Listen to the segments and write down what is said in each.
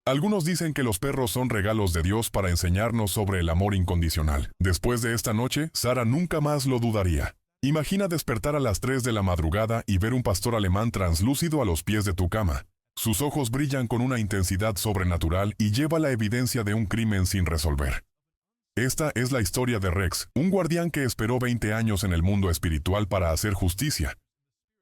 Algunos dicen que los perros son regalos de Dios para enseñarnos sobre el amor incondicional. Después de esta noche, Sara nunca más lo dudaría. Imagina despertar a las 3 de la madrugada y ver un pastor alemán translúcido a los pies de tu cama. Sus ojos brillan con una intensidad sobrenatural y lleva la evidencia de un crimen sin resolver. Esta es la historia de Rex, un guardián que esperó 20 años en el mundo espiritual para hacer justicia.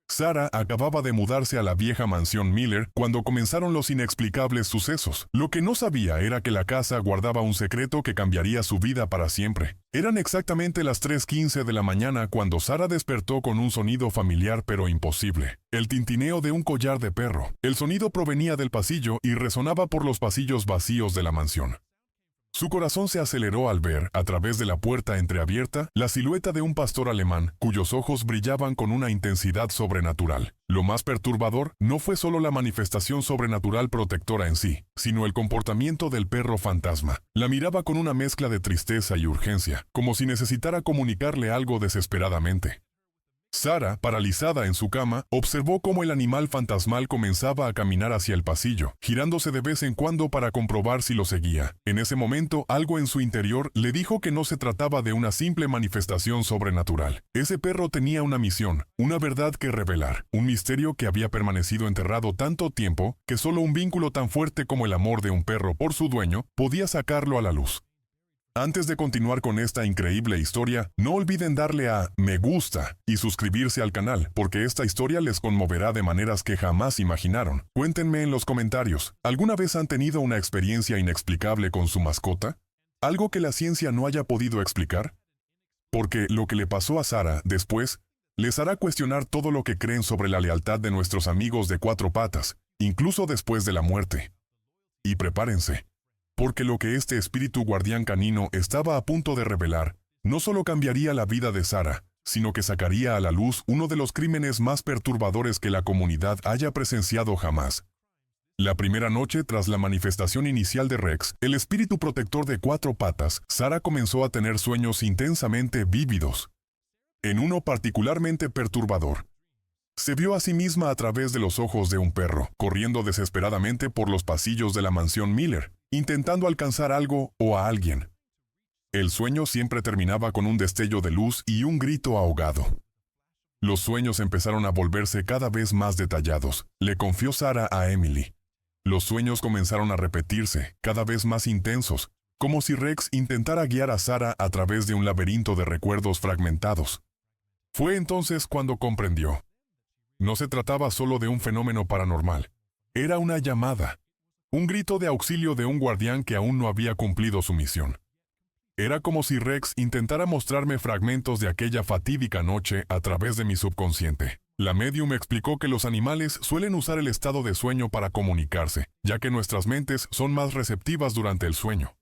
Sara acababa de mudarse a la vieja mansión Miller cuando comenzaron los inexplicables sucesos. Lo que no sabía era que la casa guardaba un secreto que cambiaría su vida para siempre. Eran exactamente las 3:15 de la mañana cuando Sara despertó con un sonido familiar pero imposible. El tintineo de un collar de perro. El sonido provenía del pasillo y resonaba por los pasillos vacíos de la mansión. Su corazón se aceleró al ver, a través de la puerta entreabierta, la silueta de un pastor alemán, cuyos ojos brillaban con una intensidad sobrenatural. Lo más perturbador no fue solo la manifestación sobrenatural protectora en sí, sino el comportamiento del perro fantasma. La miraba con una mezcla de tristeza y urgencia, como si necesitara comunicarle algo desesperadamente. Sara, paralizada en su cama, observó cómo el animal fantasmal comenzaba a caminar hacia el pasillo, girándose de vez en cuando para comprobar si lo seguía. En ese momento, algo en su interior le dijo que no se trataba de una simple manifestación sobrenatural. Ese perro tenía una misión, una verdad que revelar, un misterio que había permanecido enterrado tanto tiempo que solo un vínculo tan fuerte como el amor de un perro por su dueño podía sacarlo a la luz. Antes de continuar con esta increíble historia, no olviden darle a me gusta y suscribirse al canal, porque esta historia les conmoverá de maneras que jamás imaginaron. Cuéntenme en los comentarios, ¿alguna vez han tenido una experiencia inexplicable con su mascota? ¿Algo que la ciencia no haya podido explicar? Porque lo que le pasó a Sara después les hará cuestionar todo lo que creen sobre la lealtad de nuestros amigos de cuatro patas, incluso después de la muerte. Y prepárense. Porque lo que este espíritu guardián canino estaba a punto de revelar, no solo cambiaría la vida de Sara, sino que sacaría a la luz uno de los crímenes más perturbadores que la comunidad haya presenciado jamás. La primera noche tras la manifestación inicial de Rex, el espíritu protector de cuatro patas, Sara comenzó a tener sueños intensamente vívidos. En uno particularmente perturbador. Se vio a sí misma a través de los ojos de un perro, corriendo desesperadamente por los pasillos de la mansión Miller, intentando alcanzar algo o a alguien. El sueño siempre terminaba con un destello de luz y un grito ahogado. Los sueños empezaron a volverse cada vez más detallados, le confió Sara a Emily. Los sueños comenzaron a repetirse, cada vez más intensos, como si Rex intentara guiar a Sara a través de un laberinto de recuerdos fragmentados. Fue entonces cuando comprendió. No se trataba solo de un fenómeno paranormal. Era una llamada. Un grito de auxilio de un guardián que aún no había cumplido su misión. Era como si Rex intentara mostrarme fragmentos de aquella fatídica noche a través de mi subconsciente. La médium explicó que los animales suelen usar el estado de sueño para comunicarse, ya que nuestras mentes son más receptivas durante el sueño.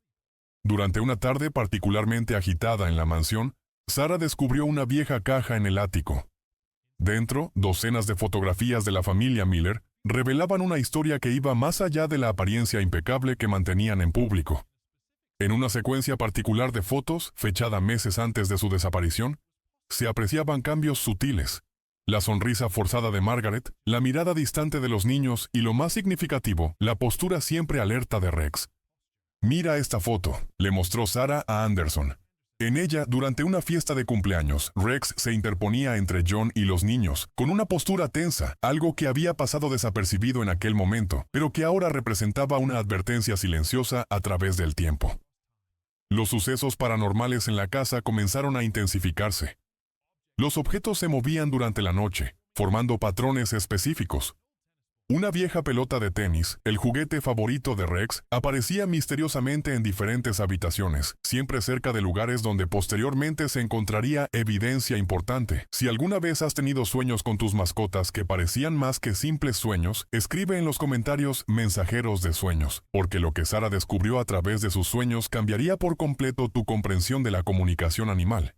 Durante una tarde particularmente agitada en la mansión, Sara descubrió una vieja caja en el ático. Dentro, docenas de fotografías de la familia Miller revelaban una historia que iba más allá de la apariencia impecable que mantenían en público. En una secuencia particular de fotos, fechada meses antes de su desaparición, se apreciaban cambios sutiles. La sonrisa forzada de Margaret, la mirada distante de los niños y, lo más significativo, la postura siempre alerta de Rex. «Mira esta foto», le mostró Sara a Anderson. En ella, durante una fiesta de cumpleaños, Rex se interponía entre John y los niños, con una postura tensa, algo que había pasado desapercibido en aquel momento, pero que ahora representaba una advertencia silenciosa a través del tiempo. Los sucesos paranormales en la casa comenzaron a intensificarse. Los objetos se movían durante la noche, formando patrones específicos. Una vieja pelota de tenis, el juguete favorito de Rex, aparecía misteriosamente en diferentes habitaciones, siempre cerca de lugares donde posteriormente se encontraría evidencia importante. Si alguna vez has tenido sueños con tus mascotas que parecían más que simples sueños, escribe en los comentarios mensajeros de sueños, porque lo que Sara descubrió a través de sus sueños cambiaría por completo tu comprensión de la comunicación animal.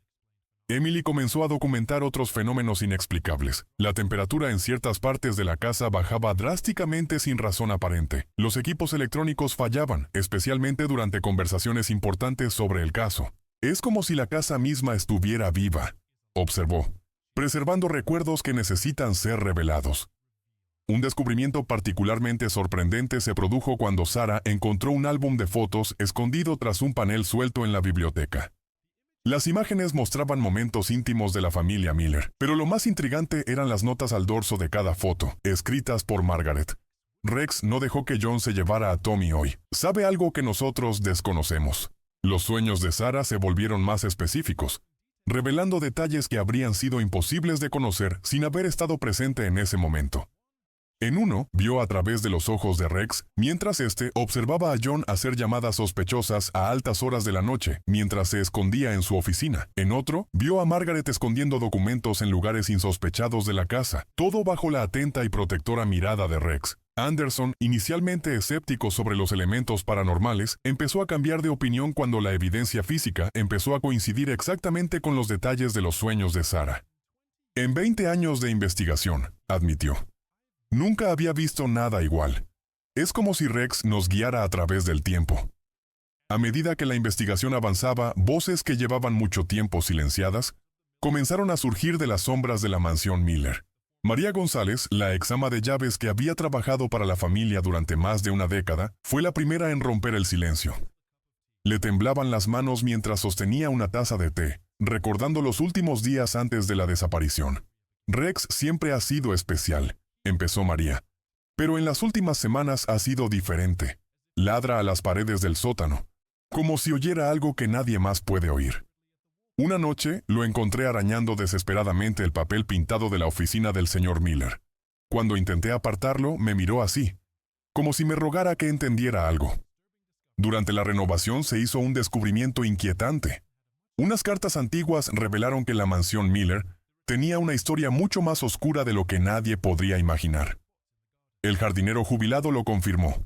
Emily comenzó a documentar otros fenómenos inexplicables. La temperatura en ciertas partes de la casa bajaba drásticamente sin razón aparente. Los equipos electrónicos fallaban, especialmente durante conversaciones importantes sobre el caso. Es como si la casa misma estuviera viva, observó, preservando recuerdos que necesitan ser revelados. Un descubrimiento particularmente sorprendente se produjo cuando Sarah encontró un álbum de fotos escondido tras un panel suelto en la biblioteca. Las imágenes mostraban momentos íntimos de la familia Miller, pero lo más intrigante eran las notas al dorso de cada foto, escritas por Margaret. Rex no dejó que John se llevara a Tommy hoy. Sabe algo que nosotros desconocemos. Los sueños de Sarah se volvieron más específicos, revelando detalles que habrían sido imposibles de conocer sin haber estado presente en ese momento. En uno, vio a través de los ojos de Rex, mientras éste observaba a John hacer llamadas sospechosas a altas horas de la noche, mientras se escondía en su oficina. En otro, vio a Margaret escondiendo documentos en lugares insospechados de la casa, todo bajo la atenta y protectora mirada de Rex. Anderson, inicialmente escéptico sobre los elementos paranormales, empezó a cambiar de opinión cuando la evidencia física empezó a coincidir exactamente con los detalles de los sueños de Sarah. En 20 años de investigación, admitió, nunca había visto nada igual. Es como si Rex nos guiara a través del tiempo. A medida que la investigación avanzaba, voces que llevaban mucho tiempo silenciadas comenzaron a surgir de las sombras de la mansión Miller. María González, la exama de llaves que había trabajado para la familia durante más de una década, fue la primera en romper el silencio. Le temblaban las manos mientras sostenía una taza de té, recordando los últimos días antes de la desaparición. Rex siempre ha sido especial, empezó María. Pero en las últimas semanas ha sido diferente. Ladra a las paredes del sótano, como si oyera algo que nadie más puede oír. Una noche lo encontré arañando desesperadamente el papel pintado de la oficina del señor Miller. Cuando intenté apartarlo, me miró así, como si me rogara que entendiera algo. Durante la renovación se hizo un descubrimiento inquietante. Unas cartas antiguas revelaron que la mansión Miller tenía una historia mucho más oscura de lo que nadie podría imaginar. El jardinero jubilado lo confirmó.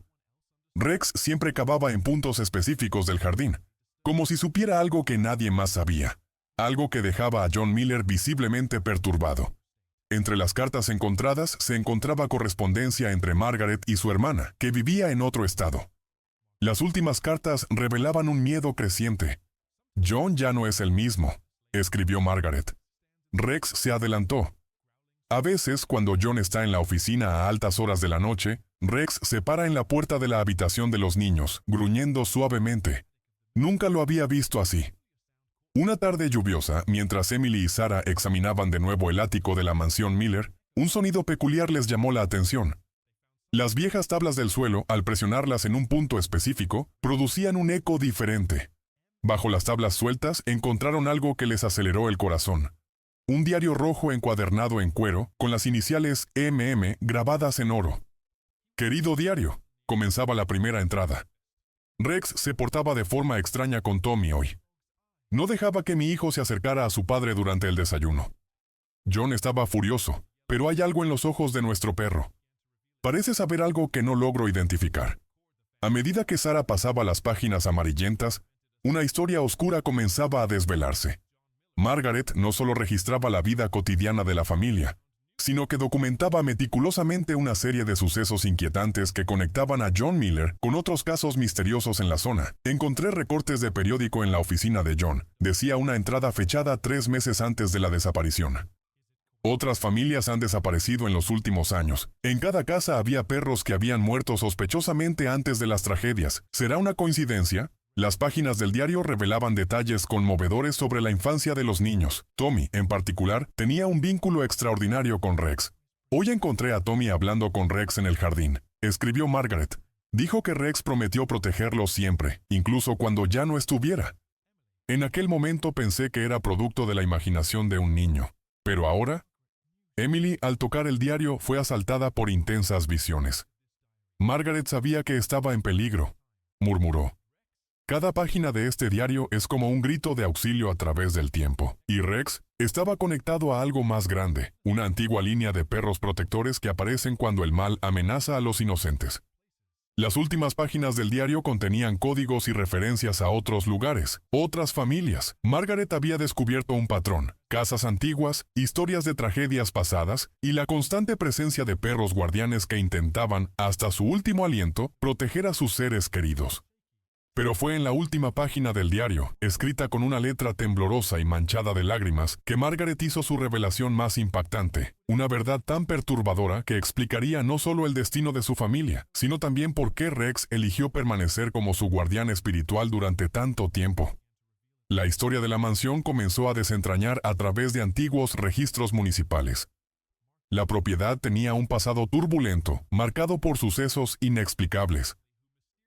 Rex siempre cavaba en puntos específicos del jardín, como si supiera algo que nadie más sabía, algo que dejaba a John Miller visiblemente perturbado. Entre las cartas encontradas se encontraba correspondencia entre Margaret y su hermana, que vivía en otro estado. Las últimas cartas revelaban un miedo creciente. John ya no es el mismo, escribió Margaret. Rex se adelantó. A veces, cuando John está en la oficina a altas horas de la noche, Rex se para en la puerta de la habitación de los niños, gruñendo suavemente. Nunca lo había visto así. Una tarde lluviosa, mientras Emily y Sarah examinaban de nuevo el ático de la mansión Miller, un sonido peculiar les llamó la atención. Las viejas tablas del suelo, al presionarlas en un punto específico, producían un eco diferente. Bajo las tablas sueltas encontraron algo que les aceleró el corazón. Un diario rojo encuadernado en cuero, con las iniciales MM grabadas en oro. «Querido diario», comenzaba la primera entrada. Rex se portaba de forma extraña con Tommy hoy. No dejaba que mi hijo se acercara a su padre durante el desayuno. John estaba furioso, pero hay algo en los ojos de nuestro perro. Parece saber algo que no logro identificar. A medida que Sarah pasaba las páginas amarillentas, una historia oscura comenzaba a desvelarse. Margaret no solo registraba la vida cotidiana de la familia, sino que documentaba meticulosamente una serie de sucesos inquietantes que conectaban a John Miller con otros casos misteriosos en la zona. Encontré recortes de periódico en la oficina de John, decía una entrada fechada 3 meses antes de la desaparición. Otras familias han desaparecido en los últimos años. En cada casa había perros que habían muerto sospechosamente antes de las tragedias. ¿Será una coincidencia? Las páginas del diario revelaban detalles conmovedores sobre la infancia de los niños. Tommy, en particular, tenía un vínculo extraordinario con Rex. Hoy encontré a Tommy hablando con Rex en el jardín, escribió Margaret. Dijo que Rex prometió protegerlo siempre, incluso cuando ya no estuviera. En aquel momento pensé que era producto de la imaginación de un niño. Pero ahora, Emily, al tocar el diario, fue asaltada por intensas visiones. Margaret sabía que estaba en peligro, murmuró. Cada página de este diario es como un grito de auxilio a través del tiempo. Y Rex estaba conectado a algo más grande, una antigua línea de perros protectores que aparecen cuando el mal amenaza a los inocentes. Las últimas páginas del diario contenían códigos y referencias a otros lugares, otras familias. Margaret había descubierto un patrón: casas antiguas, historias de tragedias pasadas y la constante presencia de perros guardianes que intentaban, hasta su último aliento, proteger a sus seres queridos. Pero fue en la última página del diario, escrita con una letra temblorosa y manchada de lágrimas, que Margaret hizo su revelación más impactante, una verdad tan perturbadora que explicaría no solo el destino de su familia, sino también por qué Rex eligió permanecer como su guardián espiritual durante tanto tiempo. La historia de la mansión comenzó a desentrañar a través de antiguos registros municipales. La propiedad tenía un pasado turbulento, marcado por sucesos inexplicables.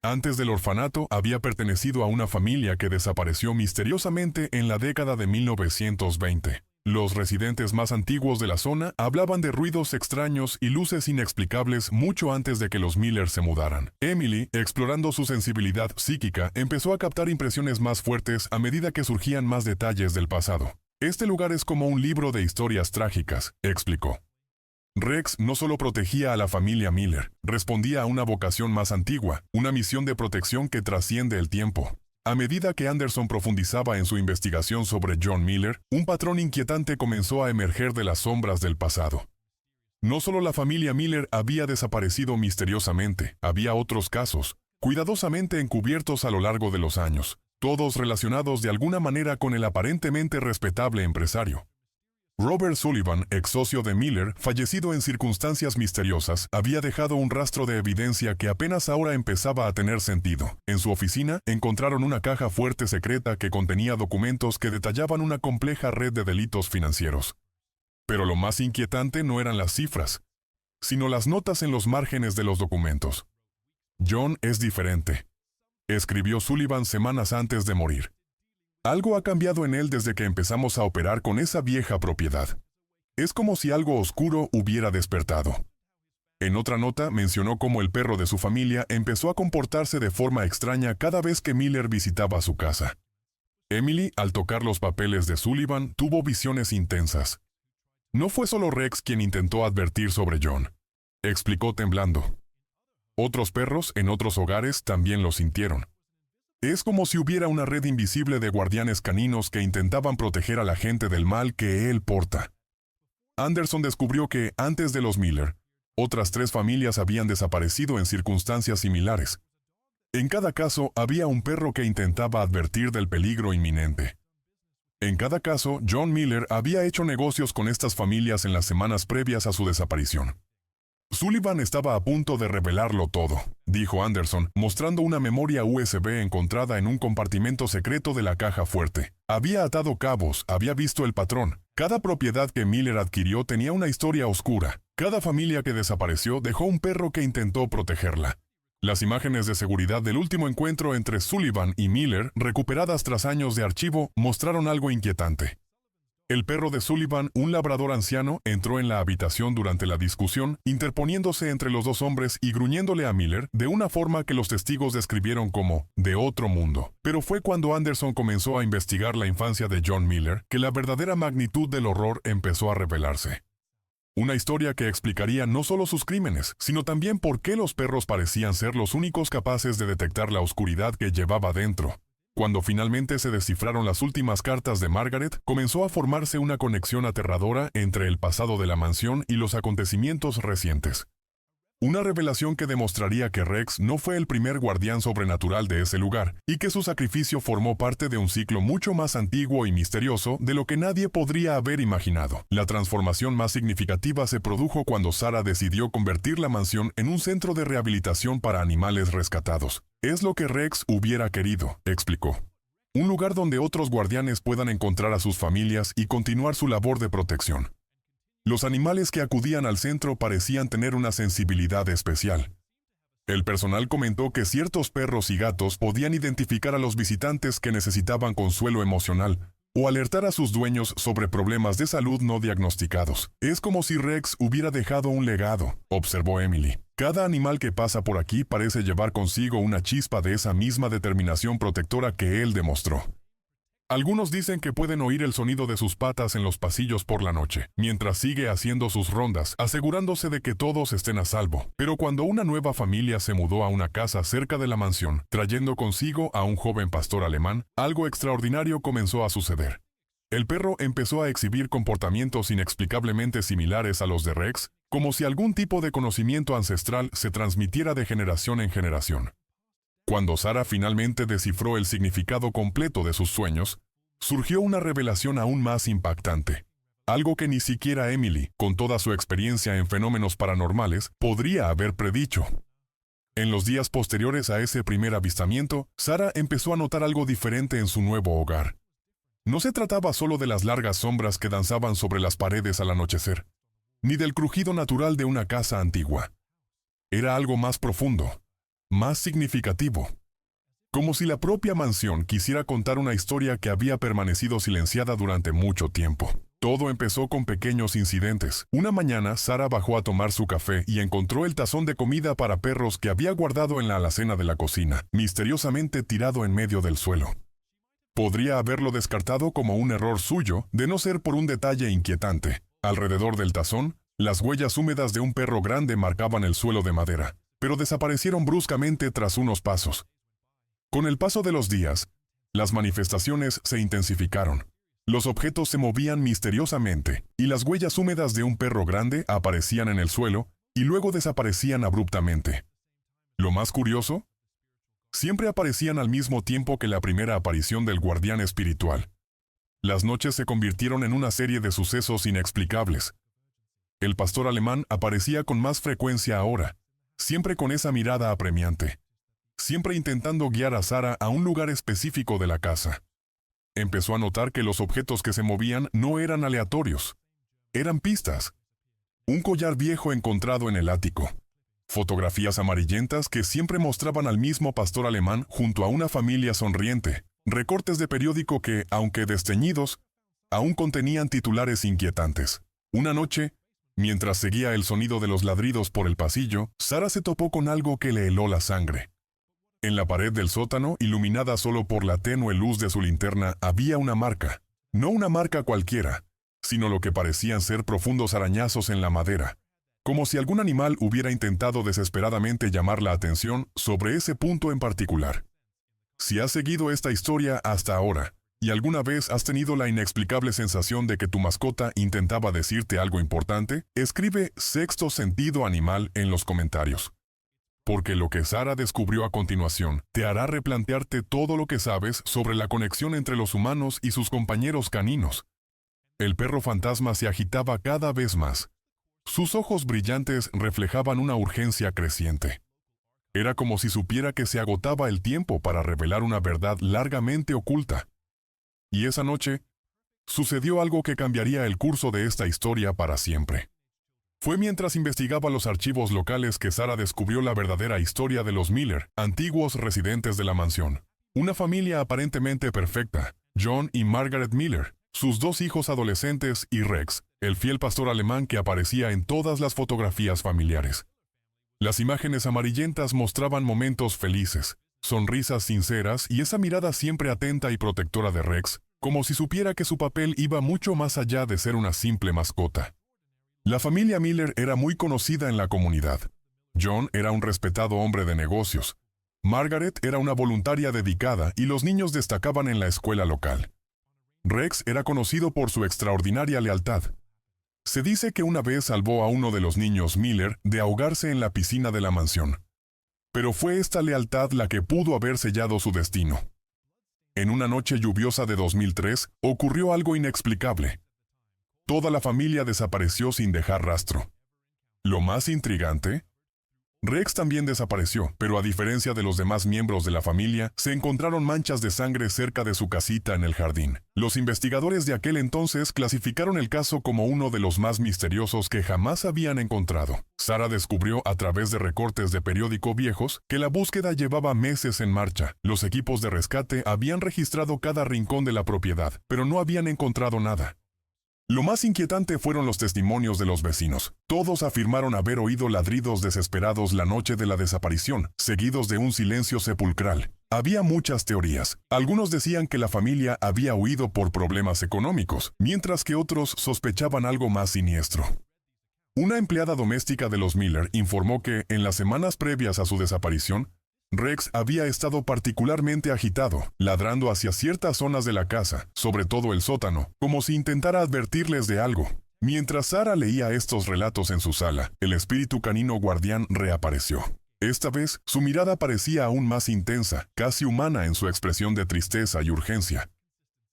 Antes del orfanato había pertenecido a una familia que desapareció misteriosamente en la década de 1920. Los residentes más antiguos de la zona hablaban de ruidos extraños y luces inexplicables mucho antes de que los Miller se mudaran. Emily, explorando su sensibilidad psíquica, empezó a captar impresiones más fuertes a medida que surgían más detalles del pasado. Este lugar es como un libro de historias trágicas, explicó. Rex no solo protegía a la familia Miller, respondía a una vocación más antigua, una misión de protección que trasciende el tiempo. A medida que Anderson profundizaba en su investigación sobre John Miller, un patrón inquietante comenzó a emerger de las sombras del pasado. No solo la familia Miller había desaparecido misteriosamente, había otros casos, cuidadosamente encubiertos a lo largo de los años, todos relacionados de alguna manera con el aparentemente respetable empresario. Robert Sullivan, ex socio de Miller, fallecido en circunstancias misteriosas, había dejado un rastro de evidencia que apenas ahora empezaba a tener sentido. En su oficina, encontraron una caja fuerte secreta que contenía documentos que detallaban una compleja red de delitos financieros. Pero lo más inquietante no eran las cifras, sino las notas en los márgenes de los documentos. John es diferente, escribió Sullivan semanas antes de morir. Algo ha cambiado en él desde que empezamos a operar con esa vieja propiedad. Es como si algo oscuro hubiera despertado. En otra nota mencionó cómo el perro de su familia empezó a comportarse de forma extraña cada vez que Miller visitaba su casa. Emily, al tocar los papeles de Sullivan, tuvo visiones intensas. No fue solo Rex quien intentó advertir sobre John, explicó temblando. Otros perros en otros hogares también lo sintieron. Es como si hubiera una red invisible de guardianes caninos que intentaban proteger a la gente del mal que él porta. Anderson descubrió que, antes de los Miller, otras 3 familias habían desaparecido en circunstancias similares. En cada caso, había un perro que intentaba advertir del peligro inminente. En cada caso, John Miller había hecho negocios con estas familias en las semanas previas a su desaparición. Sullivan estaba a punto de revelarlo todo, dijo Anderson, mostrando una memoria USB encontrada en un compartimento secreto de la caja fuerte. Había atado cabos, había visto el patrón. Cada propiedad que Miller adquirió tenía una historia oscura. Cada familia que desapareció dejó un perro que intentó protegerla. Las imágenes de seguridad del último encuentro entre Sullivan y Miller, recuperadas tras años de archivo, mostraron algo inquietante. El perro de Sullivan, un labrador anciano, entró en la habitación durante la discusión, interponiéndose entre los dos hombres y gruñéndole a Miller de una forma que los testigos describieron como de otro mundo. Pero fue cuando Anderson comenzó a investigar la infancia de John Miller que la verdadera magnitud del horror empezó a revelarse. Una historia que explicaría no solo sus crímenes, sino también por qué los perros parecían ser los únicos capaces de detectar la oscuridad que llevaba dentro. Cuando finalmente se descifraron las últimas cartas de Margaret, comenzó a formarse una conexión aterradora entre el pasado de la mansión y los acontecimientos recientes. Una revelación que demostraría que Rex no fue el primer guardián sobrenatural de ese lugar, y que su sacrificio formó parte de un ciclo mucho más antiguo y misterioso de lo que nadie podría haber imaginado. La transformación más significativa se produjo cuando Sarah decidió convertir la mansión en un centro de rehabilitación para animales rescatados. Es lo que Rex hubiera querido, explicó. Un lugar donde otros guardianes puedan encontrar a sus familias y continuar su labor de protección. Los animales que acudían al centro parecían tener una sensibilidad especial. El personal comentó que ciertos perros y gatos podían identificar a los visitantes que necesitaban consuelo emocional o alertar a sus dueños sobre problemas de salud no diagnosticados. Es como si Rex hubiera dejado un legado, observó Emily. Cada animal que pasa por aquí parece llevar consigo una chispa de esa misma determinación protectora que él demostró. Algunos dicen que pueden oír el sonido de sus patas en los pasillos por la noche, mientras sigue haciendo sus rondas, asegurándose de que todos estén a salvo. Pero cuando una nueva familia se mudó a una casa cerca de la mansión, trayendo consigo a un joven pastor alemán, algo extraordinario comenzó a suceder. El perro empezó a exhibir comportamientos inexplicablemente similares a los de Rex, como si algún tipo de conocimiento ancestral se transmitiera de generación en generación. Cuando Sara finalmente descifró el significado completo de sus sueños, surgió una revelación aún más impactante. Algo que ni siquiera Emily, con toda su experiencia en fenómenos paranormales, podría haber predicho. En los días posteriores a ese primer avistamiento, Sara empezó a notar algo diferente en su nuevo hogar. No se trataba solo de las largas sombras que danzaban sobre las paredes al anochecer, ni del crujido natural de una casa antigua. Era algo más profundo, más significativo. Como si la propia mansión quisiera contar una historia que había permanecido silenciada durante mucho tiempo. Todo empezó con pequeños incidentes. Una mañana, Sara bajó a tomar su café y encontró el tazón de comida para perros que había guardado en la alacena de la cocina, misteriosamente tirado en medio del suelo. Podría haberlo descartado como un error suyo, de no ser por un detalle inquietante. Alrededor del tazón, las huellas húmedas de un perro grande marcaban el suelo de madera, pero desaparecieron bruscamente tras unos pasos. Con el paso de los días, las manifestaciones se intensificaron. Los objetos se movían misteriosamente, y las huellas húmedas de un perro grande aparecían en el suelo y luego desaparecían abruptamente. Lo más curioso, siempre aparecían al mismo tiempo que la primera aparición del guardián espiritual. Las noches se convirtieron en una serie de sucesos inexplicables. El pastor alemán aparecía con más frecuencia ahora, siempre con esa mirada apremiante, siempre intentando guiar a Sara a un lugar específico de la casa. Empezó a notar que los objetos que se movían no eran aleatorios, eran pistas. Un collar viejo encontrado en el ático. Fotografías amarillentas que siempre mostraban al mismo pastor alemán junto a una familia sonriente. Recortes de periódico que, aunque desteñidos, aún contenían titulares inquietantes. Una noche, mientras seguía el sonido de los ladridos por el pasillo, Sara se topó con algo que le heló la sangre. En la pared del sótano, iluminada solo por la tenue luz de su linterna, había una marca. No una marca cualquiera, sino lo que parecían ser profundos arañazos en la madera, como si algún animal hubiera intentado desesperadamente llamar la atención sobre ese punto en particular. Si has seguido esta historia hasta ahora, y alguna vez has tenido la inexplicable sensación de que tu mascota intentaba decirte algo importante, escribe Sexto Sentido Animal en los comentarios. Porque lo que Sara descubrió a continuación te hará replantearte todo lo que sabes sobre la conexión entre los humanos y sus compañeros caninos. El perro fantasma se agitaba cada vez más. Sus ojos brillantes reflejaban una urgencia creciente. Era como si supiera que se agotaba el tiempo para revelar una verdad largamente oculta. Y esa noche, sucedió algo que cambiaría el curso de esta historia para siempre. Fue mientras investigaba los archivos locales que Sara descubrió la verdadera historia de los Miller, antiguos residentes de la mansión. Una familia aparentemente perfecta, John y Margaret Miller, sus dos hijos adolescentes y Rex, el fiel pastor alemán que aparecía en todas las fotografías familiares. Las imágenes amarillentas mostraban momentos felices, sonrisas sinceras y esa mirada siempre atenta y protectora de Rex, como si supiera que su papel iba mucho más allá de ser una simple mascota. La familia Miller era muy conocida en la comunidad. John era un respetado hombre de negocios. Margaret era una voluntaria dedicada y los niños destacaban en la escuela local. Rex era conocido por su extraordinaria lealtad. Se dice que una vez salvó a uno de los niños Miller de ahogarse en la piscina de la mansión. Pero fue esta lealtad la que pudo haber sellado su destino. En una noche lluviosa de 2003, ocurrió algo inexplicable. Toda la familia desapareció sin dejar rastro. Lo más intrigante, Rex también desapareció, pero a diferencia de los demás miembros de la familia, se encontraron manchas de sangre cerca de su casita en el jardín. Los investigadores de aquel entonces clasificaron el caso como uno de los más misteriosos que jamás habían encontrado. Sara descubrió a través de recortes de periódico viejos que la búsqueda llevaba meses en marcha. Los equipos de rescate habían registrado cada rincón de la propiedad, pero no habían encontrado nada. Lo más inquietante fueron los testimonios de los vecinos. Todos afirmaron haber oído ladridos desesperados la noche de la desaparición, seguidos de un silencio sepulcral. Había muchas teorías. Algunos decían que la familia había huido por problemas económicos, mientras que otros sospechaban algo más siniestro. Una empleada doméstica de los Miller informó que, en las semanas previas a su desaparición, Rex había estado particularmente agitado, ladrando hacia ciertas zonas de la casa, sobre todo el sótano, como si intentara advertirles de algo. Mientras Sara leía estos relatos en su sala, el espíritu canino guardián reapareció. Esta vez, su mirada parecía aún más intensa, casi humana en su expresión de tristeza y urgencia.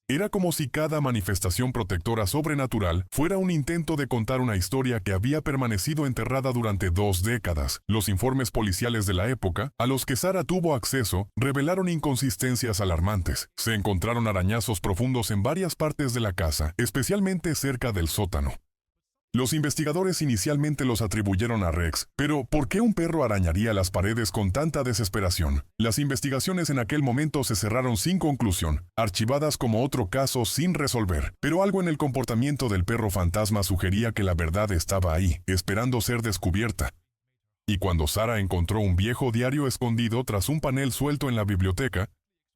Era como si cada manifestación protectora sobrenatural fuera un intento de contar una historia que había permanecido enterrada durante 2 décadas. Los informes policiales de la época, a los que Sarah tuvo acceso, revelaron inconsistencias alarmantes. Se encontraron arañazos profundos en varias partes de la casa, especialmente cerca del sótano. Los investigadores inicialmente los atribuyeron a Rex, pero ¿por qué un perro arañaría las paredes con tanta desesperación? Las investigaciones en aquel momento se cerraron sin conclusión, archivadas como otro caso sin resolver, pero algo en el comportamiento del perro fantasma sugería que la verdad estaba ahí, esperando ser descubierta. Y cuando Sarah encontró un viejo diario escondido tras un panel suelto en la biblioteca,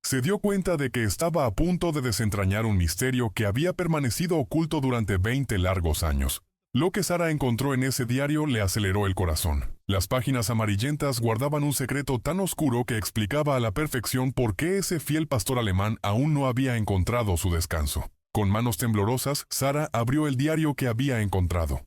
se dio cuenta de que estaba a punto de desentrañar un misterio que había permanecido oculto durante 20 largos años. Lo que Sarah encontró en ese diario le aceleró el corazón. Las páginas amarillentas guardaban un secreto tan oscuro que explicaba a la perfección por qué ese fiel pastor alemán aún no había encontrado su descanso. Con manos temblorosas, Sarah abrió el diario que había encontrado.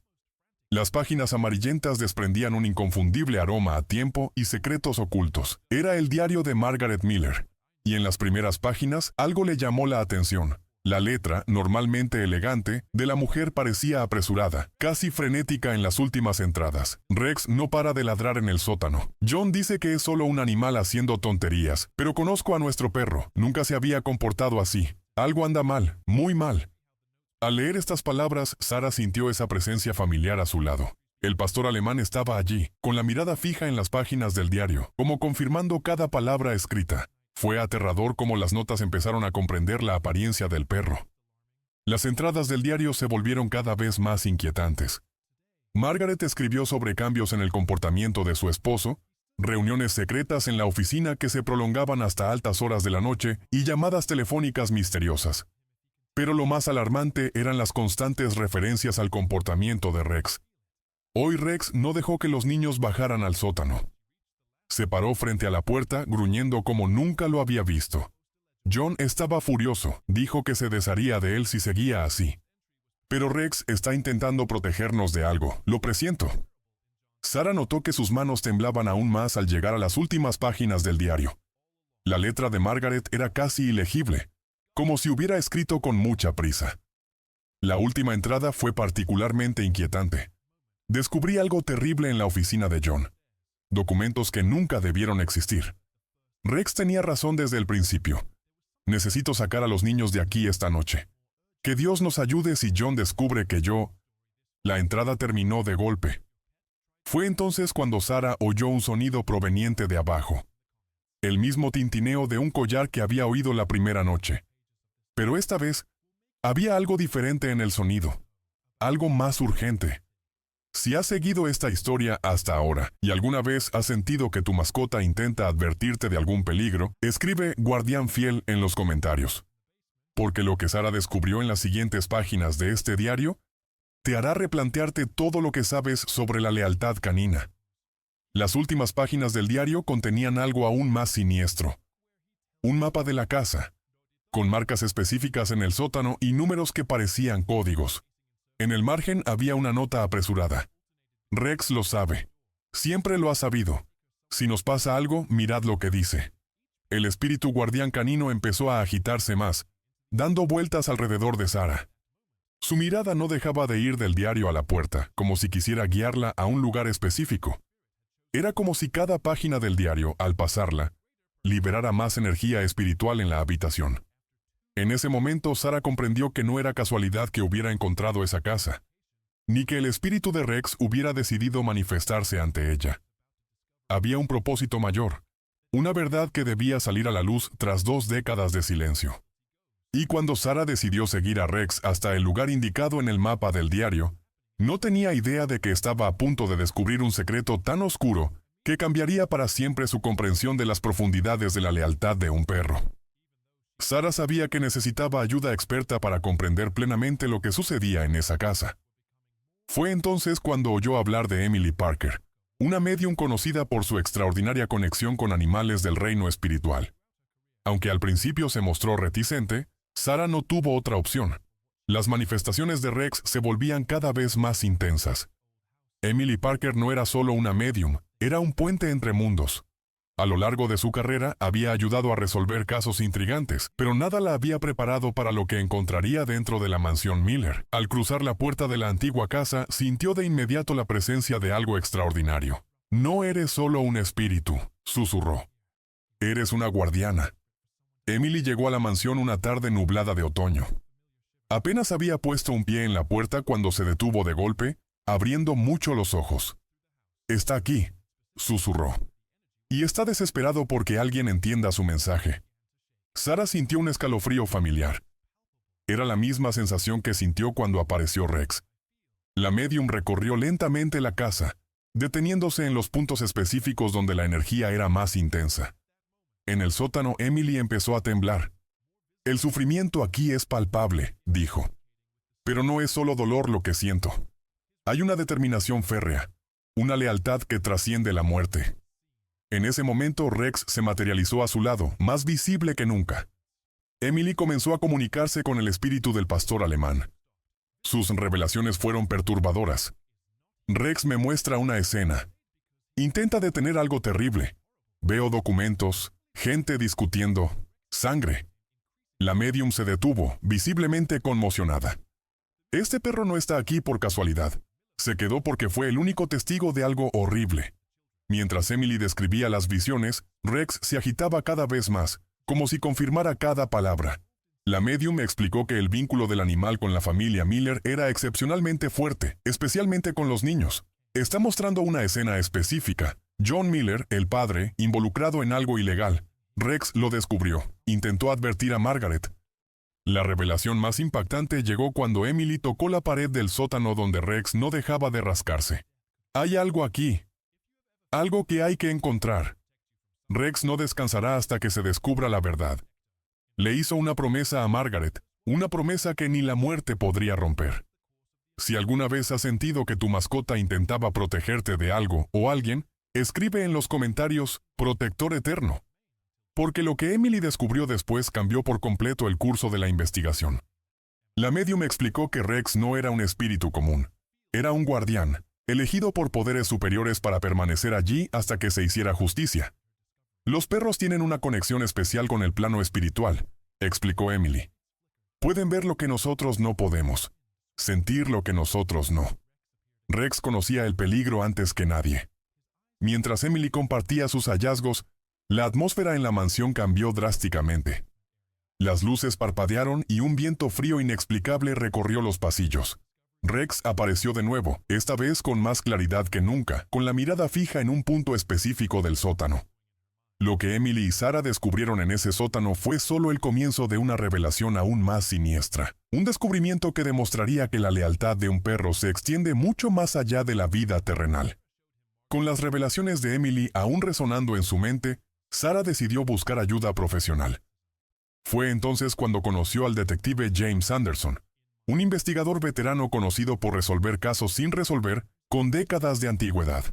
Las páginas amarillentas desprendían un inconfundible aroma a tiempo y secretos ocultos. Era el diario de Margaret Miller. Y en las primeras páginas, algo le llamó la atención. La letra, normalmente elegante, de la mujer parecía apresurada, casi frenética en las últimas entradas. Rex no para de ladrar en el sótano. John dice que es solo un animal haciendo tonterías, pero conozco a nuestro perro. Nunca se había comportado así. Algo anda mal, muy mal. Al leer estas palabras, Sarah sintió esa presencia familiar a su lado. El pastor alemán estaba allí, con la mirada fija en las páginas del diario, como confirmando cada palabra escrita. Fue aterrador cómo las notas empezaron a comprender la apariencia del perro. Las entradas del diario se volvieron cada vez más inquietantes. Margaret escribió sobre cambios en el comportamiento de su esposo, reuniones secretas en la oficina que se prolongaban hasta altas horas de la noche y llamadas telefónicas misteriosas. Pero lo más alarmante eran las constantes referencias al comportamiento de Rex. Hoy Rex no dejó que los niños bajaran al sótano. Se paró frente a la puerta, gruñendo como nunca lo había visto. John estaba furioso, dijo que se desharía de él si seguía así. Pero Rex está intentando protegernos de algo, lo presiento. Sarah notó que sus manos temblaban aún más al llegar a las últimas páginas del diario. La letra de Margaret era casi ilegible, como si hubiera escrito con mucha prisa. La última entrada fue particularmente inquietante. Descubrí algo terrible en la oficina de John. Documentos que nunca debieron existir. Rex tenía razón desde el principio. Necesito sacar a los niños de aquí esta noche. Que Dios nos ayude si John descubre que yo... La entrada terminó de golpe. Fue entonces cuando Sarah oyó un sonido proveniente de abajo. El mismo tintineo de un collar que había oído la primera noche. Pero esta vez, había algo diferente en el sonido. Algo más urgente. Si has seguido esta historia hasta ahora y alguna vez has sentido que tu mascota intenta advertirte de algún peligro, escribe Guardián Fiel en los comentarios. Porque lo que Sarah descubrió en las siguientes páginas de este diario te hará replantearte todo lo que sabes sobre la lealtad canina. Las últimas páginas del diario contenían algo aún más siniestro. Un mapa de la casa, con marcas específicas en el sótano y números que parecían códigos. En el margen había una nota apresurada. Rex lo sabe. Siempre lo ha sabido. Si nos pasa algo, mirad lo que dice. El espíritu guardián canino empezó a agitarse más, dando vueltas alrededor de Sarah. Su mirada no dejaba de ir del diario a la puerta, como si quisiera guiarla a un lugar específico. Era como si cada página del diario, al pasarla, liberara más energía espiritual en la habitación. En ese momento, Sarah comprendió que no era casualidad que hubiera encontrado esa casa, ni que el espíritu de Rex hubiera decidido manifestarse ante ella. Había un propósito mayor, una verdad que debía salir a la luz tras 2 décadas de silencio. Y cuando Sarah decidió seguir a Rex hasta el lugar indicado en el mapa del diario, no tenía idea de que estaba a punto de descubrir un secreto tan oscuro que cambiaría para siempre su comprensión de las profundidades de la lealtad de un perro. Sarah sabía que necesitaba ayuda experta para comprender plenamente lo que sucedía en esa casa. Fue entonces cuando oyó hablar de Emily Parker, una médium conocida por su extraordinaria conexión con animales del reino espiritual. Aunque al principio se mostró reticente, Sarah no tuvo otra opción. Las manifestaciones de Rex se volvían cada vez más intensas. Emily Parker no era solo una médium, Era un puente entre mundos. A lo largo de su carrera había ayudado a resolver casos intrigantes, pero nada la había preparado para lo que encontraría dentro de la mansión Miller. Al cruzar la puerta de la antigua casa, sintió de inmediato la presencia de algo extraordinario. «No eres solo un espíritu», susurró. «Eres una guardiana». Emily llegó a la mansión una tarde nublada de otoño. Apenas había puesto un pie en la puerta cuando se detuvo de golpe, abriendo mucho los ojos. «Está aquí», susurró. Y está desesperado porque alguien entienda su mensaje. Sara sintió un escalofrío familiar. Era la misma sensación que sintió cuando apareció Rex. La medium recorrió lentamente la casa, deteniéndose en los puntos específicos donde la energía era más intensa. En el sótano, Emily empezó a temblar. «El sufrimiento aquí es palpable», dijo. «Pero no es solo dolor lo que siento. Hay una determinación férrea, una lealtad que trasciende la muerte». En ese momento Rex se materializó a su lado, más visible que nunca. Emily comenzó a comunicarse con el espíritu del pastor alemán. Sus revelaciones fueron perturbadoras. «Rex me muestra una escena. Intenta detener algo terrible. Veo documentos, gente discutiendo, sangre». La medium se detuvo, visiblemente conmocionada. «Este perro no está aquí por casualidad. Se quedó porque fue el único testigo de algo horrible». Mientras Emily describía las visiones, Rex se agitaba cada vez más, como si confirmara cada palabra. La medium explicó que el vínculo del animal con la familia Miller era excepcionalmente fuerte, especialmente con los niños. Está mostrando una escena específica. John Miller, el padre, involucrado en algo ilegal. Rex lo descubrió. Intentó advertir a Margaret. La revelación más impactante llegó cuando Emily tocó la pared del sótano donde Rex no dejaba de rascarse. «Hay algo aquí. Algo que hay que encontrar. Rex no descansará hasta que se descubra la verdad». Le hizo una promesa a Margaret, una promesa que ni la muerte podría romper. Si alguna vez has sentido que tu mascota intentaba protegerte de algo o alguien, escribe en los comentarios «Protector Eterno». Porque lo que Emily descubrió después cambió por completo el curso de la investigación. La medium explicó que Rex no era un espíritu común. Era un guardián, elegido por poderes superiores para permanecer allí hasta que se hiciera justicia. «Los perros tienen una conexión especial con el plano espiritual», explicó Emily. «Pueden ver lo que nosotros no podemos, sentir lo que nosotros no». Rex conocía el peligro antes que nadie. Mientras Emily compartía sus hallazgos, la atmósfera en la mansión cambió drásticamente. Las luces parpadearon y un viento frío inexplicable recorrió los pasillos. Rex apareció de nuevo, esta vez con más claridad que nunca, con la mirada fija en un punto específico del sótano. Lo que Emily y Sara descubrieron en ese sótano fue solo el comienzo de una revelación aún más siniestra. Un descubrimiento que demostraría que la lealtad de un perro se extiende mucho más allá de la vida terrenal. Con las revelaciones de Emily aún resonando en su mente, Sara decidió buscar ayuda profesional. Fue entonces cuando conoció al detective James Anderson, un investigador veterano conocido por resolver casos sin resolver, con décadas de antigüedad.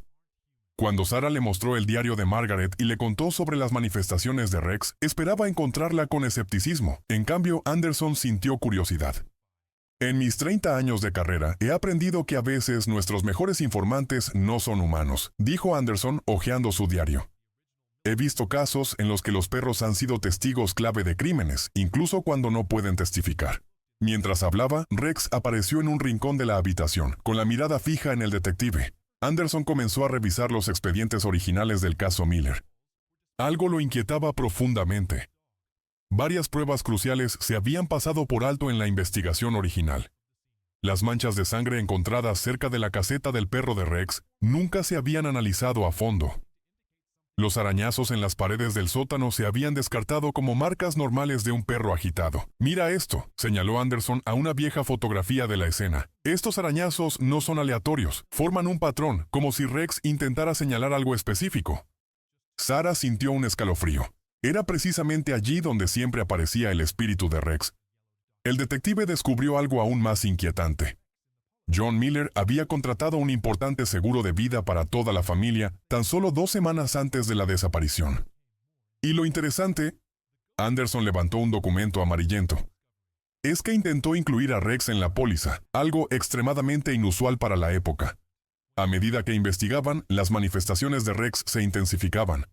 Cuando Sara le mostró el diario de Margaret y le contó sobre las manifestaciones de Rex, esperaba encontrarla con escepticismo. En cambio, Anderson sintió curiosidad. «En mis 30 años de carrera, he aprendido que a veces nuestros mejores informantes no son humanos», dijo Anderson hojeando su diario. «He visto casos en los que los perros han sido testigos clave de crímenes, incluso cuando no pueden testificar». Mientras hablaba, Rex apareció en un rincón de la habitación, con la mirada fija en el detective. Anderson comenzó a revisar los expedientes originales del caso Miller. Algo lo inquietaba profundamente. Varias pruebas cruciales se habían pasado por alto en la investigación original. Las manchas de sangre encontradas cerca de la caseta del perro de Rex nunca se habían analizado a fondo. Los arañazos en las paredes del sótano se habían descartado como marcas normales de un perro agitado. «Mira esto», señaló Anderson a una vieja fotografía de la escena. «Estos arañazos no son aleatorios, forman un patrón, como si Rex intentara señalar algo específico». Sara sintió un escalofrío. Era precisamente allí donde siempre aparecía el espíritu de Rex. El detective descubrió algo aún más inquietante. John Miller había contratado un importante seguro de vida para toda la familia tan solo 2 semanas antes de la desaparición. Y lo interesante, Anderson levantó un documento amarillento, es que intentó incluir a Rex en la póliza, algo extremadamente inusual para la época. A medida que investigaban, las manifestaciones de Rex se intensificaban.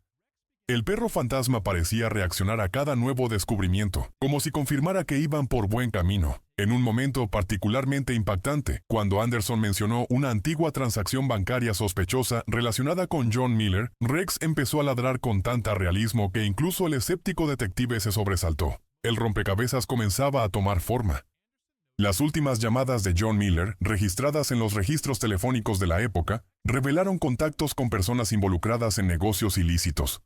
El perro fantasma parecía reaccionar a cada nuevo descubrimiento, como si confirmara que iban por buen camino. En un momento particularmente impactante, cuando Anderson mencionó una antigua transacción bancaria sospechosa relacionada con John Miller, Rex empezó a ladrar con tanta realismo que incluso el escéptico detective se sobresaltó. El rompecabezas comenzaba a tomar forma. Las últimas llamadas de John Miller, registradas en los registros telefónicos de la época, revelaron contactos con personas involucradas en negocios ilícitos.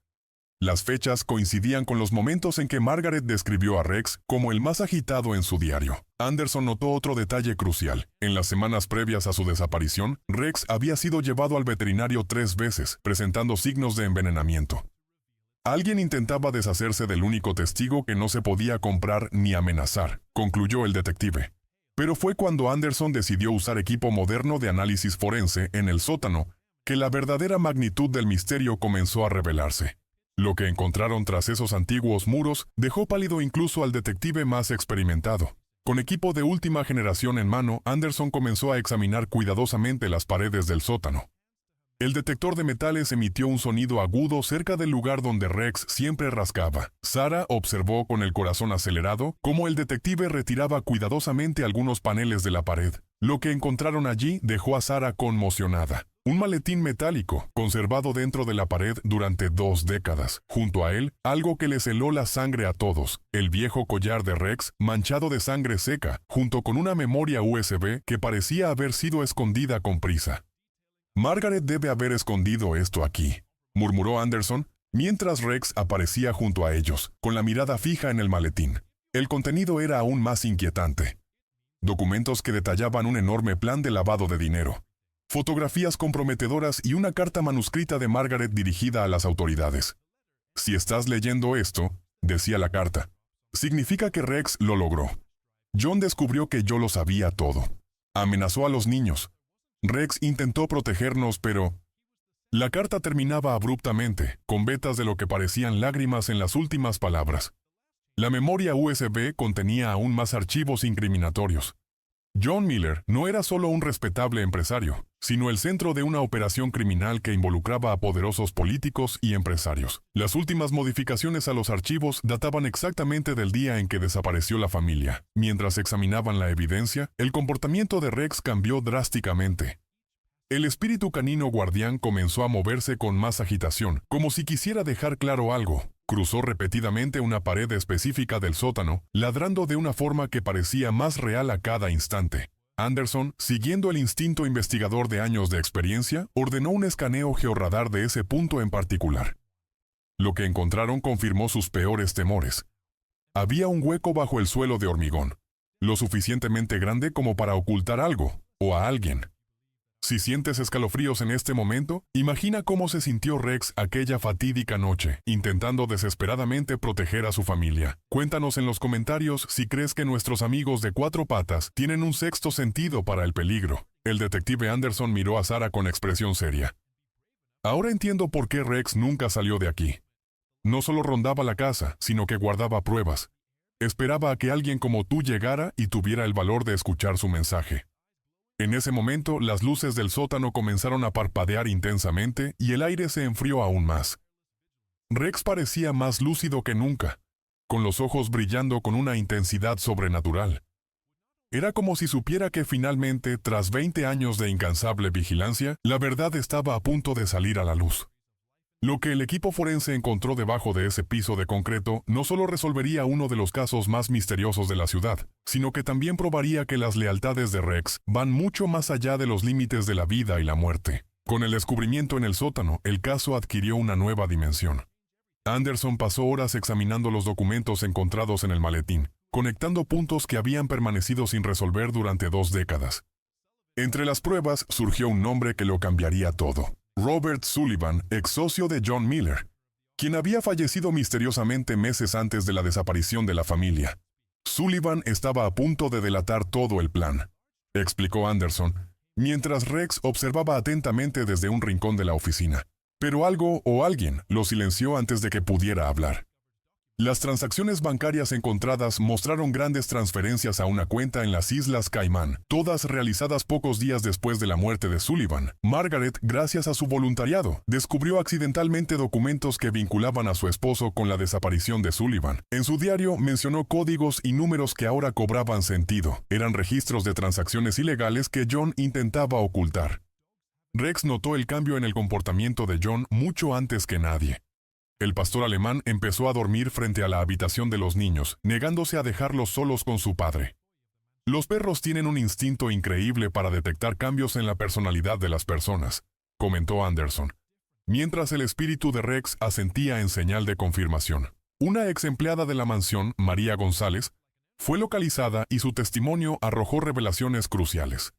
Las fechas coincidían con los momentos en que Margaret describió a Rex como el más agitado en su diario. Anderson notó otro detalle crucial. En las semanas previas a su desaparición, Rex había sido llevado al veterinario 3 veces, presentando signos de envenenamiento. Alguien intentaba deshacerse del único testigo que no se podía comprar ni amenazar, concluyó el detective. Pero fue cuando Anderson decidió usar equipo moderno de análisis forense en el sótano que la verdadera magnitud del misterio comenzó a revelarse. Lo que encontraron tras esos antiguos muros dejó pálido incluso al detective más experimentado. Con equipo de última generación en mano, Anderson comenzó a examinar cuidadosamente las paredes del sótano. El detector de metales emitió un sonido agudo cerca del lugar donde Rex siempre rascaba. Sarah observó con el corazón acelerado cómo el detective retiraba cuidadosamente algunos paneles de la pared. Lo que encontraron allí dejó a Sarah conmocionada. Un maletín metálico, conservado dentro de la pared durante 2 décadas. Junto a él, algo que les heló la sangre a todos, el viejo collar de Rex, manchado de sangre seca, junto con una memoria USB que parecía haber sido escondida con prisa. Margaret debe haber escondido esto aquí, murmuró Anderson, mientras Rex aparecía junto a ellos, con la mirada fija en el maletín. El contenido era aún más inquietante. Documentos que detallaban un enorme plan de lavado de dinero. Fotografías comprometedoras y una carta manuscrita de Margaret dirigida a las autoridades. Si estás leyendo esto, decía la carta, significa que Rex lo logró. John descubrió que yo lo sabía todo. Amenazó a los niños. Rex intentó protegernos, pero... La carta terminaba abruptamente, con vetas de lo que parecían lágrimas en las últimas palabras. La memoria USB contenía aún más archivos incriminatorios. John Miller no era solo un respetable empresario, sino el centro de una operación criminal que involucraba a poderosos políticos y empresarios. Las últimas modificaciones a los archivos databan exactamente del día en que desapareció la familia. Mientras examinaban la evidencia, el comportamiento de Rex cambió drásticamente. El espíritu canino guardián comenzó a moverse con más agitación, como si quisiera dejar claro algo. Cruzó repetidamente una pared específica del sótano, ladrando de una forma que parecía más real a cada instante. Anderson, siguiendo el instinto investigador de años de experiencia, ordenó un escaneo georradar de ese punto en particular. Lo que encontraron confirmó sus peores temores. Había un hueco bajo el suelo de hormigón, lo suficientemente grande como para ocultar algo, o a alguien. Si sientes escalofríos en este momento, imagina cómo se sintió Rex aquella fatídica noche, intentando desesperadamente proteger a su familia. Cuéntanos en los comentarios si crees que nuestros amigos de 4 patas tienen un sexto sentido para el peligro. El detective Anderson miró a Sarah con expresión seria. Ahora entiendo por qué Rex nunca salió de aquí. No solo rondaba la casa, sino que guardaba pruebas. Esperaba a que alguien como tú llegara y tuviera el valor de escuchar su mensaje. En ese momento, las luces del sótano comenzaron a parpadear intensamente y el aire se enfrió aún más. Rex parecía más lúcido que nunca, con los ojos brillando con una intensidad sobrenatural. Era como si supiera que finalmente, tras 20 años de incansable vigilancia, la verdad estaba a punto de salir a la luz. Lo que el equipo forense encontró debajo de ese piso de concreto no solo resolvería uno de los casos más misteriosos de la ciudad, sino que también probaría que las lealtades de Rex van mucho más allá de los límites de la vida y la muerte. Con el descubrimiento en el sótano, el caso adquirió una nueva dimensión. Anderson pasó horas examinando los documentos encontrados en el maletín, conectando puntos que habían permanecido sin resolver durante 2 décadas. Entre las pruebas surgió un nombre que lo cambiaría todo. Robert Sullivan, ex socio de John Miller, quien había fallecido misteriosamente meses antes de la desaparición de la familia. Sullivan estaba a punto de delatar todo el plan, explicó Anderson, mientras Rex observaba atentamente desde un rincón de la oficina. Pero algo o alguien lo silenció antes de que pudiera hablar. Las transacciones bancarias encontradas mostraron grandes transferencias a una cuenta en las Islas Caimán, todas realizadas pocos días después de la muerte de Sullivan. Margaret, gracias a su voluntariado, descubrió accidentalmente documentos que vinculaban a su esposo con la desaparición de Sullivan. En su diario mencionó códigos y números que ahora cobraban sentido. Eran registros de transacciones ilegales que John intentaba ocultar. Rex notó el cambio en el comportamiento de John mucho antes que nadie. El pastor alemán empezó a dormir frente a la habitación de los niños, negándose a dejarlos solos con su padre. Los perros tienen un instinto increíble para detectar cambios en la personalidad de las personas, comentó Anderson, mientras el espíritu de Rex asentía en señal de confirmación. Una ex empleada de la mansión, María González, fue localizada y su testimonio arrojó revelaciones cruciales.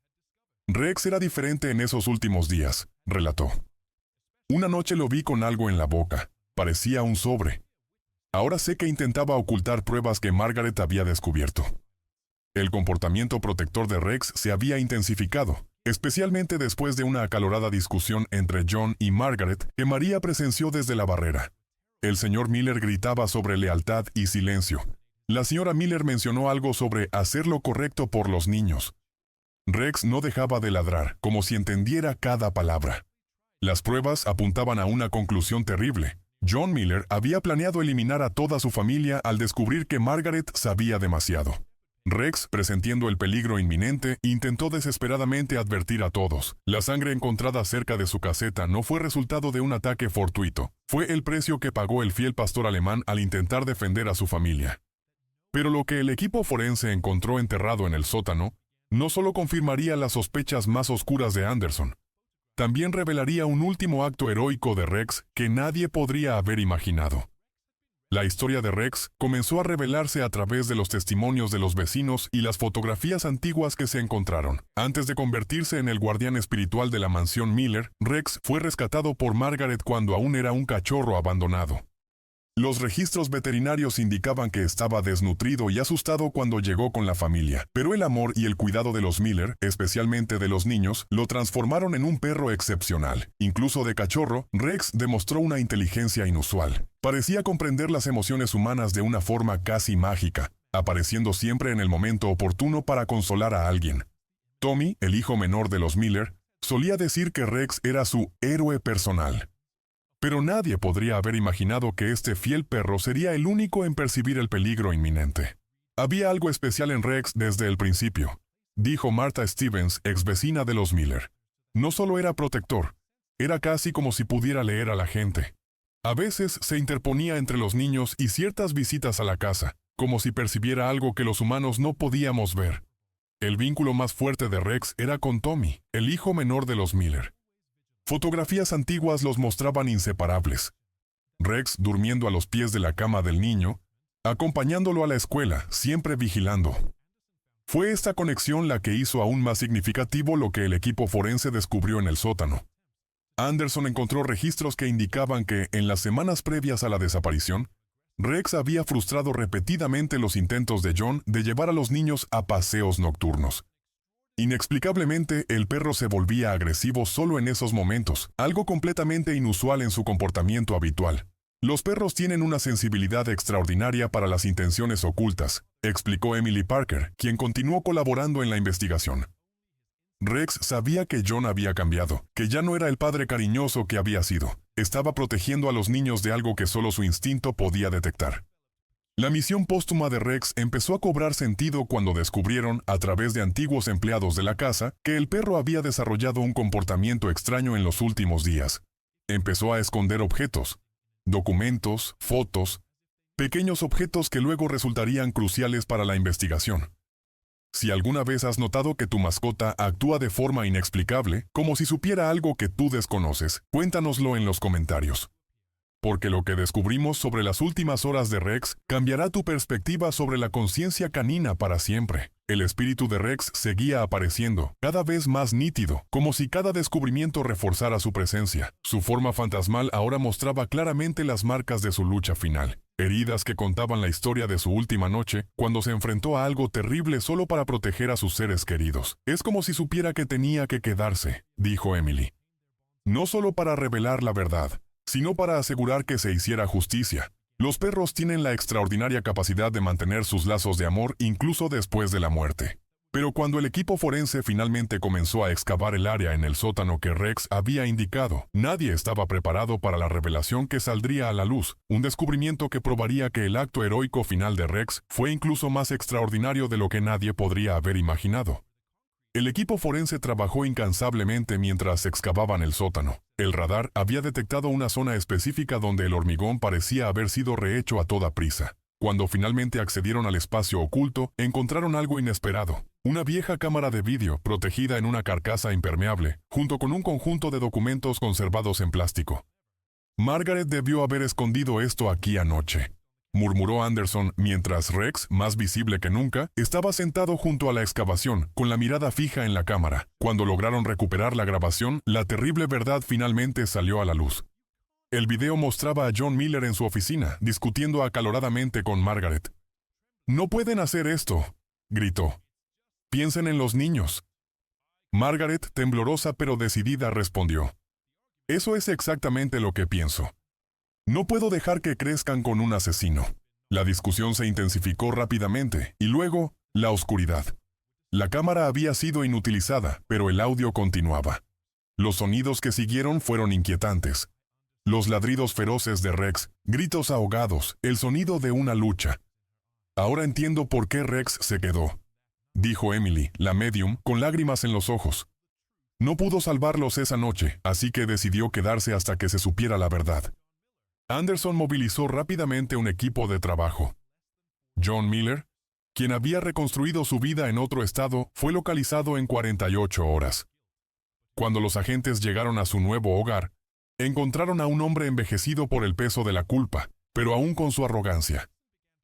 Rex era diferente en esos últimos días, relató. Una noche lo vi con algo en la boca. Parecía un sobre. Ahora sé que intentaba ocultar pruebas que Margaret había descubierto. El comportamiento protector de Rex se había intensificado, especialmente después de una acalorada discusión entre John y Margaret que María presenció desde la barrera. El señor Miller gritaba sobre lealtad y silencio. La señora Miller mencionó algo sobre hacer lo correcto por los niños. Rex no dejaba de ladrar, como si entendiera cada palabra. Las pruebas apuntaban a una conclusión terrible. John Miller había planeado eliminar a toda su familia al descubrir que Margaret sabía demasiado. Rex, presintiendo el peligro inminente, intentó desesperadamente advertir a todos. La sangre encontrada cerca de su caseta no fue resultado de un ataque fortuito. Fue el precio que pagó el fiel pastor alemán al intentar defender a su familia. Pero lo que el equipo forense encontró enterrado en el sótano no solo confirmaría las sospechas más oscuras de Anderson, también revelaría un último acto heroico de Rex que nadie podría haber imaginado. La historia de Rex comenzó a revelarse a través de los testimonios de los vecinos y las fotografías antiguas que se encontraron. Antes de convertirse en el guardián espiritual de la mansión Miller, Rex fue rescatado por Margaret cuando aún era un cachorro abandonado. Los registros veterinarios indicaban que estaba desnutrido y asustado cuando llegó con la familia, pero el amor y el cuidado de los Miller, especialmente de los niños, lo transformaron en un perro excepcional. Incluso de cachorro, Rex demostró una inteligencia inusual. Parecía comprender las emociones humanas de una forma casi mágica, apareciendo siempre en el momento oportuno para consolar a alguien. Tommy, el hijo menor de los Miller, solía decir que Rex era su héroe personal. Pero nadie podría haber imaginado que este fiel perro sería el único en percibir el peligro inminente. Había algo especial en Rex desde el principio, dijo Martha Stevens, ex vecina de los Miller. No solo era protector, era casi como si pudiera leer a la gente. A veces se interponía entre los niños y ciertas visitas a la casa, como si percibiera algo que los humanos no podíamos ver. El vínculo más fuerte de Rex era con Tommy, el hijo menor de los Miller. Fotografías antiguas los mostraban inseparables. Rex durmiendo a los pies de la cama del niño, acompañándolo a la escuela, siempre vigilando. Fue esta conexión la que hizo aún más significativo lo que el equipo forense descubrió en el sótano. Anderson encontró registros que indicaban que, en las semanas previas a la desaparición, Rex había frustrado repetidamente los intentos de John de llevar a los niños a paseos nocturnos. Inexplicablemente, el perro se volvía agresivo solo en esos momentos, algo completamente inusual en su comportamiento habitual. Los perros tienen una sensibilidad extraordinaria para las intenciones ocultas, explicó Emily Parker, quien continuó colaborando en la investigación. Rex sabía que John había cambiado, que ya no era el padre cariñoso que había sido. Estaba protegiendo a los niños de algo que solo su instinto podía detectar. La misión póstuma de Rex empezó a cobrar sentido cuando descubrieron, a través de antiguos empleados de la casa, que el perro había desarrollado un comportamiento extraño en los últimos días. Empezó a esconder objetos, documentos, fotos, pequeños objetos que luego resultarían cruciales para la investigación. Si alguna vez has notado que tu mascota actúa de forma inexplicable, como si supiera algo que tú desconoces, cuéntanoslo en los comentarios. Porque lo que descubrimos sobre las últimas horas de Rex cambiará tu perspectiva sobre la conciencia canina para siempre. El espíritu de Rex seguía apareciendo, cada vez más nítido, como si cada descubrimiento reforzara su presencia. Su forma fantasmal ahora mostraba claramente las marcas de su lucha final. Heridas que contaban la historia de su última noche, cuando se enfrentó a algo terrible solo para proteger a sus seres queridos. Es como si supiera que tenía que quedarse, dijo Emily. No solo para revelar la verdad, sino para asegurar que se hiciera justicia. Los perros tienen la extraordinaria capacidad de mantener sus lazos de amor incluso después de la muerte. Pero cuando el equipo forense finalmente comenzó a excavar el área en el sótano que Rex había indicado, nadie estaba preparado para la revelación que saldría a la luz, un descubrimiento que probaría que el acto heroico final de Rex fue incluso más extraordinario de lo que nadie podría haber imaginado. El equipo forense trabajó incansablemente mientras excavaban el sótano. El radar había detectado una zona específica donde el hormigón parecía haber sido rehecho a toda prisa. Cuando finalmente accedieron al espacio oculto, encontraron algo inesperado. Una vieja cámara de vídeo protegida en una carcasa impermeable, junto con un conjunto de documentos conservados en plástico. Margaret debió haber escondido esto aquí anoche, murmuró Anderson mientras Rex, más visible que nunca, estaba sentado junto a la excavación, con la mirada fija en la cámara. Cuando lograron recuperar la grabación, la terrible verdad finalmente salió a la luz. El video mostraba a John Miller en su oficina, discutiendo acaloradamente con Margaret. «No pueden hacer esto», gritó. «Piensen en los niños». Margaret, temblorosa pero decidida, respondió. «Eso es exactamente lo que pienso. No puedo dejar que crezcan con un asesino». La discusión se intensificó rápidamente, y luego, la oscuridad. La cámara había sido inutilizada, pero el audio continuaba. Los sonidos que siguieron fueron inquietantes. Los ladridos feroces de Rex, gritos ahogados, el sonido de una lucha. «Ahora entiendo por qué Rex se quedó», dijo Emily, la medium, con lágrimas en los ojos. «No pudo salvarlos esa noche, así que decidió quedarse hasta que se supiera la verdad». Anderson movilizó rápidamente un equipo de trabajo. John Miller, quien había reconstruido su vida en otro estado, fue localizado en 48 horas. Cuando los agentes llegaron a su nuevo hogar, encontraron a un hombre envejecido por el peso de la culpa, pero aún con su arrogancia.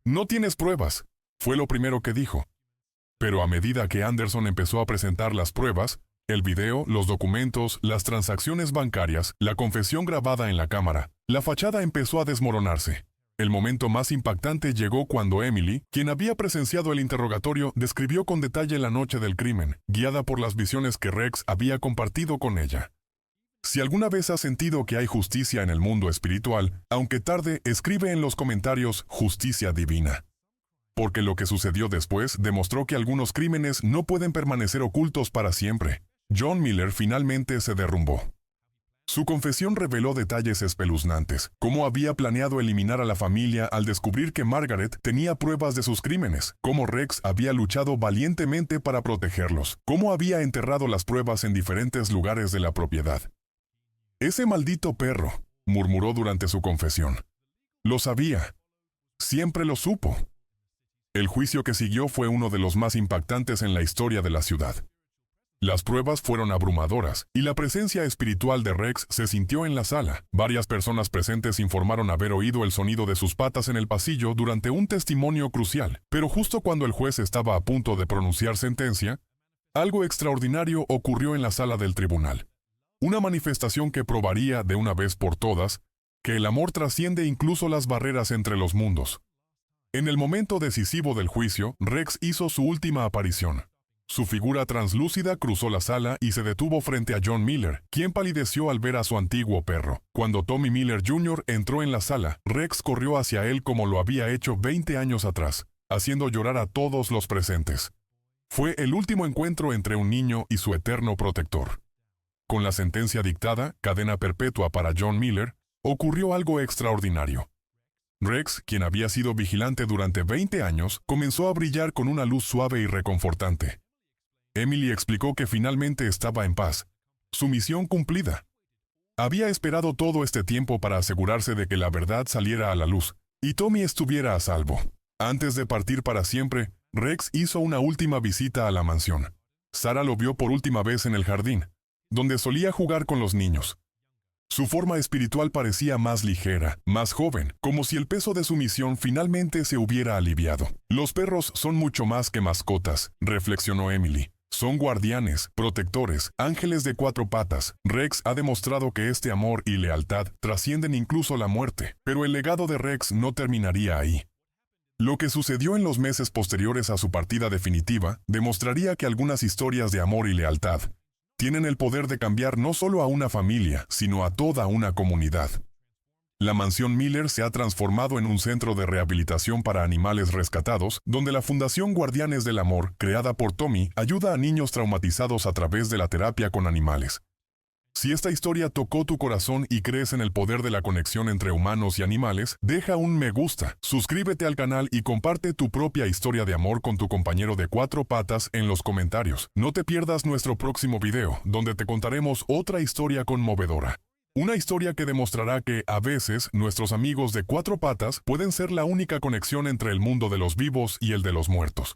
«No tienes pruebas», fue lo primero que dijo. Pero a medida que Anderson empezó a presentar las pruebas, el video, los documentos, las transacciones bancarias, la confesión grabada en la cámara, la fachada empezó a desmoronarse. El momento más impactante llegó cuando Emily, quien había presenciado el interrogatorio, describió con detalle la noche del crimen, guiada por las visiones que Rex había compartido con ella. Si alguna vez has sentido que hay justicia en el mundo espiritual, aunque tarde, escribe en los comentarios «justicia divina». Porque lo que sucedió después demostró que algunos crímenes no pueden permanecer ocultos para siempre. John Miller finalmente se derrumbó. Su confesión reveló detalles espeluznantes, cómo había planeado eliminar a la familia al descubrir que Margaret tenía pruebas de sus crímenes, cómo Rex había luchado valientemente para protegerlos, cómo había enterrado las pruebas en diferentes lugares de la propiedad. «Ese maldito perro», murmuró durante su confesión. «Lo sabía. Siempre lo supo». El juicio que siguió fue uno de los más impactantes en la historia de la ciudad. Las pruebas fueron abrumadoras, y la presencia espiritual de Rex se sintió en la sala. Varias personas presentes informaron haber oído el sonido de sus patas en el pasillo durante un testimonio crucial, pero justo cuando el juez estaba a punto de pronunciar sentencia, algo extraordinario ocurrió en la sala del tribunal. Una manifestación que probaría de una vez por todas que el amor trasciende incluso las barreras entre los mundos. En el momento decisivo del juicio, Rex hizo su última aparición. Su figura translúcida cruzó la sala y se detuvo frente a John Miller, quien palideció al ver a su antiguo perro. Cuando Tommy Miller Jr. entró en la sala, Rex corrió hacia él como lo había hecho 20 años atrás, haciendo llorar a todos los presentes. Fue el último encuentro entre un niño y su eterno protector. Con la sentencia dictada, cadena perpetua para John Miller, ocurrió algo extraordinario. Rex, quien había sido vigilante durante 20 años, comenzó a brillar con una luz suave y reconfortante. Emily explicó que finalmente estaba en paz. Su misión cumplida. Había esperado todo este tiempo para asegurarse de que la verdad saliera a la luz, y Tommy estuviera a salvo. Antes de partir para siempre, Rex hizo una última visita a la mansión. Sarah lo vio por última vez en el jardín, donde solía jugar con los niños. Su forma espiritual parecía más ligera, más joven, como si el peso de su misión finalmente se hubiera aliviado. Los perros son mucho más que mascotas, reflexionó Emily. Son guardianes, protectores, ángeles de 4 patas. Rex ha demostrado que este amor y lealtad trascienden incluso la muerte, pero el legado de Rex no terminaría ahí. Lo que sucedió en los meses posteriores a su partida definitiva demostraría que algunas historias de amor y lealtad tienen el poder de cambiar no solo a una familia, sino a toda una comunidad. La mansión Miller se ha transformado en un centro de rehabilitación para animales rescatados, donde la Fundación Guardianes del Amor, creada por Tommy, ayuda a niños traumatizados a través de la terapia con animales. Si esta historia tocó tu corazón y crees en el poder de la conexión entre humanos y animales, deja un me gusta, suscríbete al canal y comparte tu propia historia de amor con tu compañero de cuatro patas en los comentarios. No te pierdas nuestro próximo video, donde te contaremos otra historia conmovedora. Una historia que demostrará que, a veces, nuestros amigos de cuatro patas pueden ser la única conexión entre el mundo de los vivos y el de los muertos.